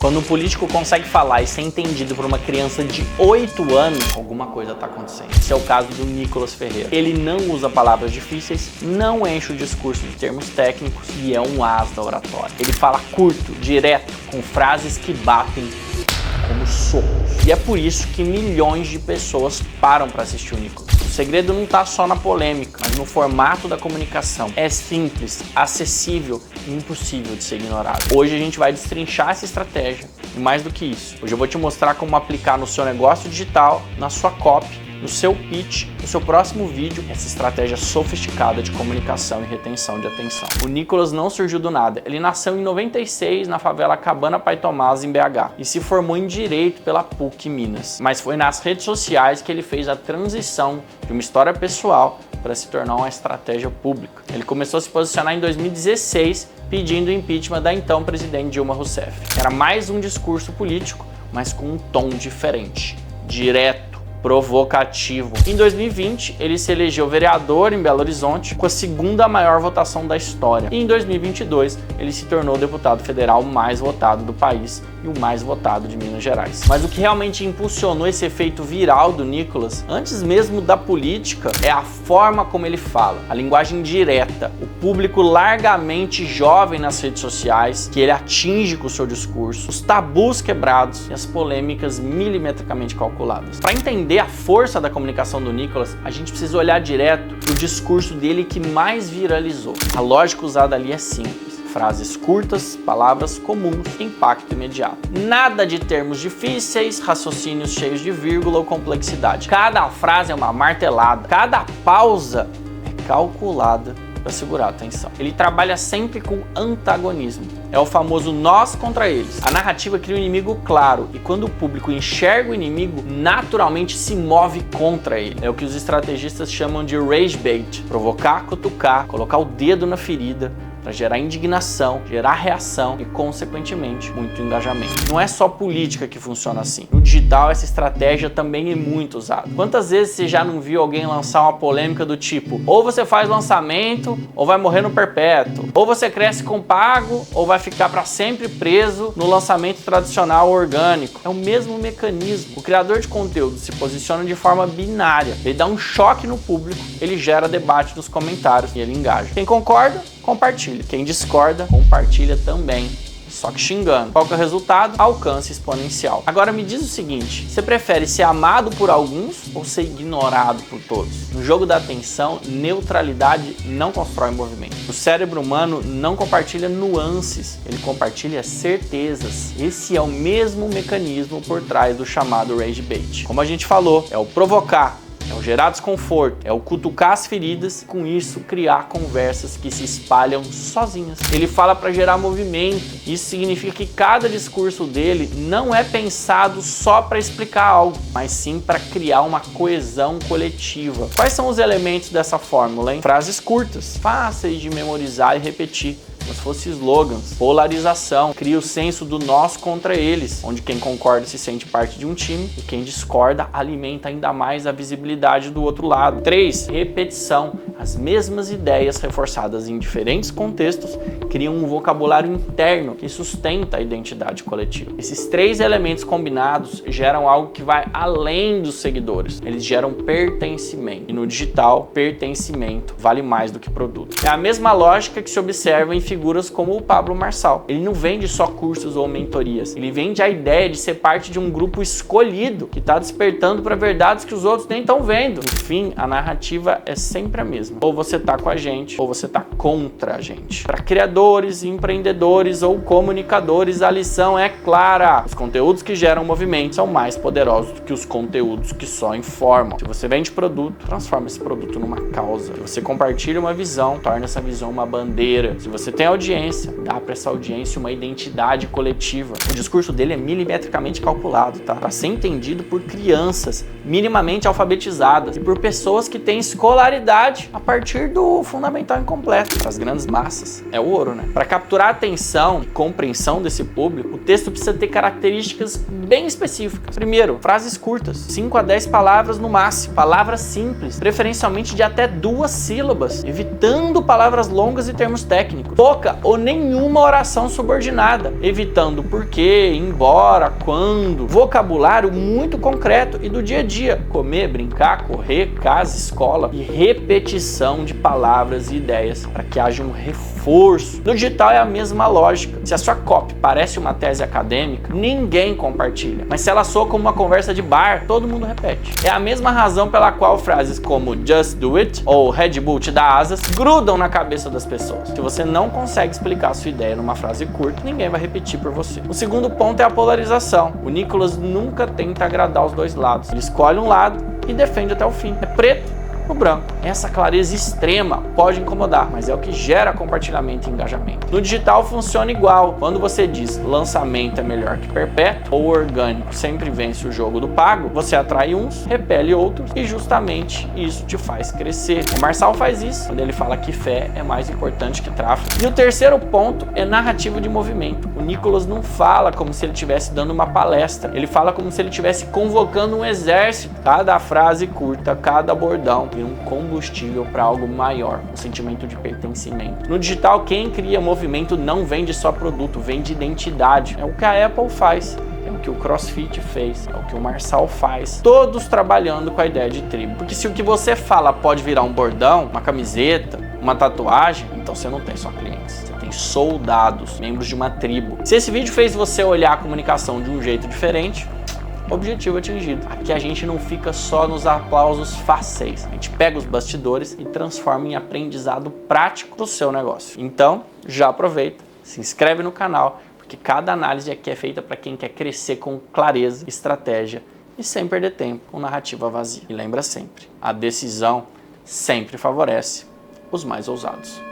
Quando um político consegue falar e ser entendido por uma criança de 8 anos, alguma coisa está acontecendo. Esse é o caso do Nicolas Ferreira. Ele não usa palavras difíceis, não enche o discurso de termos técnicos e é um as da oratória. Ele fala curto, direto, com frases que batem como socos. E é por isso que milhões de pessoas param para assistir o Nicolas. O segredo não está só na polêmica, mas no formato da comunicação. É simples, acessível e impossível de ser ignorado. Hoje a gente vai destrinchar essa estratégia e mais do que isso. Hoje eu vou te mostrar como aplicar no seu negócio digital, na sua copy, no seu pitch, no seu próximo vídeo, essa estratégia sofisticada de comunicação e retenção de atenção. O Nicolas não surgiu do nada. Ele nasceu em 96 na favela Cabana Pai Tomás, em BH, e se formou em Direito pela PUC Minas. Mas foi nas redes sociais que ele fez a transição de uma história pessoal para se tornar uma estratégia pública. Ele começou a se posicionar em 2016, pedindo o impeachment da então presidente Dilma Rousseff. Era mais um discurso político, mas com um tom diferente, direto, provocativo. Em 2020, ele se elegeu vereador em Belo Horizonte com a segunda maior votação da história. E em 2022, ele se tornou o deputado federal mais votado do país e o mais votado de Minas Gerais. Mas o que realmente impulsionou esse efeito viral do Nicolas, antes mesmo da política, é a forma como ele fala, a linguagem direta, o público largamente jovem nas redes sociais, que ele atinge com o seu discurso, os tabus quebrados e as polêmicas milimetricamente calculadas. Para entender a força da comunicação do Nicolas, a gente precisa olhar direto para o discurso dele que mais viralizou. A lógica usada ali é simples. Frases curtas, palavras comuns, impacto imediato. Nada de termos difíceis, raciocínios cheios de vírgula ou complexidade. Cada frase é uma martelada, cada pausa é calculada para segurar a atenção. Ele trabalha sempre com antagonismo. É o famoso nós contra eles. A narrativa cria um inimigo claro e quando o público enxerga o inimigo, naturalmente se move contra ele. É o que os estrategistas chamam de rage bait. Provocar, cutucar, colocar o dedo na ferida, para gerar indignação, gerar reação e, consequentemente, muito engajamento. Não é só política que funciona assim. No digital, essa estratégia também é muito usada. Quantas vezes você já não viu alguém lançar uma polêmica do tipo: ou você faz lançamento, ou vai morrer no perpétuo, ou você cresce com pago, ou vai ficar para sempre preso no lançamento tradicional orgânico. É o mesmo mecanismo. O criador de conteúdo se posiciona de forma binária. Ele dá um choque no público, ele gera debate nos comentários e ele engaja. Quem concorda, compartilha. Quem discorda, compartilha também. Só que xingando. Qual que é o resultado? Alcance exponencial. Agora me diz o seguinte, você prefere ser amado por alguns ou ser ignorado por todos? No jogo da atenção, neutralidade não constrói movimento. O cérebro humano não compartilha nuances, ele compartilha certezas. Esse é o mesmo mecanismo por trás do chamado rage bait. Como a gente falou, é o provocar, é o gerar desconforto, é o cutucar as feridas e com isso criar conversas que se espalham sozinhas. Ele fala para gerar movimento. Isso significa que cada discurso dele não é pensado só para explicar algo, mas sim para criar uma coesão coletiva. Quais são os elementos dessa fórmula, hein? Frases curtas, fáceis de memorizar e repetir, como se fossem slogans. Polarização, cria o senso do nós contra eles, onde quem concorda se sente parte de um time e quem discorda alimenta ainda mais a visibilidade do outro lado. 3. Repetição. As mesmas ideias reforçadas em diferentes contextos criam um vocabulário interno que sustenta a identidade coletiva. Esses 3 elementos combinados geram algo que vai além dos seguidores. Eles geram pertencimento. E no digital, pertencimento vale mais do que produto. É a mesma lógica que se observa em figuras como o Pablo Marçal. Ele não vende só cursos ou mentorias. Ele vende a ideia de ser parte de um grupo escolhido que está despertando para verdades que os outros nem estão vendo. No fim, a narrativa é sempre a mesma. Ou você está com a gente, ou você está contra a gente. Para criadores, empreendedores ou comunicadores, a lição é clara. Os conteúdos que geram movimento são mais poderosos do que os conteúdos que só informam. Se você vende produto, transforma esse produto numa causa. Se você compartilha uma visão, torna essa visão uma bandeira. Se você tem audiência, dá para essa audiência uma identidade coletiva. O discurso dele é milimetricamente calculado, tá? Para ser entendido por crianças minimamente alfabetizadas e por pessoas que têm escolaridade a a partir do fundamental incompleto. Para as grandes massas, é o ouro, né? Para capturar a atenção e compreensão desse público, o texto precisa ter características bem específicas. Primeiro, frases curtas, 5 a 10 palavras no máximo. Palavras simples, preferencialmente de até 2 sílabas, evitando palavras longas e termos técnicos. Pouca ou nenhuma oração subordinada, evitando porquê, embora, quando. Vocabulário muito concreto e do dia a dia. Comer, brincar, correr, casa, escola. E repetição de palavras e ideias para que haja um reforço. No digital é a mesma lógica. Se a sua copy parece uma tese acadêmica, ninguém compartilha. Mas se ela soa como uma conversa de bar, todo mundo repete. É a mesma razão pela qual frases como Just Do It ou Red Bull te dá asas grudam na cabeça das pessoas. Se você não consegue explicar a sua ideia numa frase curta, ninguém vai repetir por você. O segundo ponto é a polarização. O Nicolas nunca tenta agradar os dois lados. Ele escolhe um lado e defende até o fim. É preto no branco. Essa clareza extrema pode incomodar, mas é o que gera compartilhamento e engajamento. No digital funciona igual. Quando você diz lançamento é melhor que perpétuo ou orgânico sempre vence o jogo do pago, você atrai uns, repele outros e justamente isso te faz crescer. O Marçal faz isso quando ele fala que fé é mais importante que tráfego. E o terceiro ponto é narrativa de movimento. O Nicolas não fala como se ele estivesse dando uma palestra. Ele fala como se ele estivesse convocando um exército. Cada frase curta, cada bordão um combustível para algo maior, um sentimento de pertencimento. No digital, quem cria movimento não vende só produto, vende identidade. É o que a Apple faz, é o que o CrossFit fez, é o que o Marçal faz, todos trabalhando com a ideia de tribo. Porque se o que você fala pode virar um bordão, uma camiseta, uma tatuagem, então você não tem só clientes, você tem soldados, membros de uma tribo. Se esse vídeo fez você olhar a comunicação de um jeito diferente, objetivo atingido. Aqui a gente não fica só nos aplausos fáceis. A gente pega os bastidores e transforma em aprendizado prático do seu negócio. Então, já aproveita, se inscreve no canal, porque cada análise aqui é feita para quem quer crescer com clareza, estratégia e sem perder tempo com narrativa vazia. E lembra sempre, a decisão sempre favorece os mais ousados.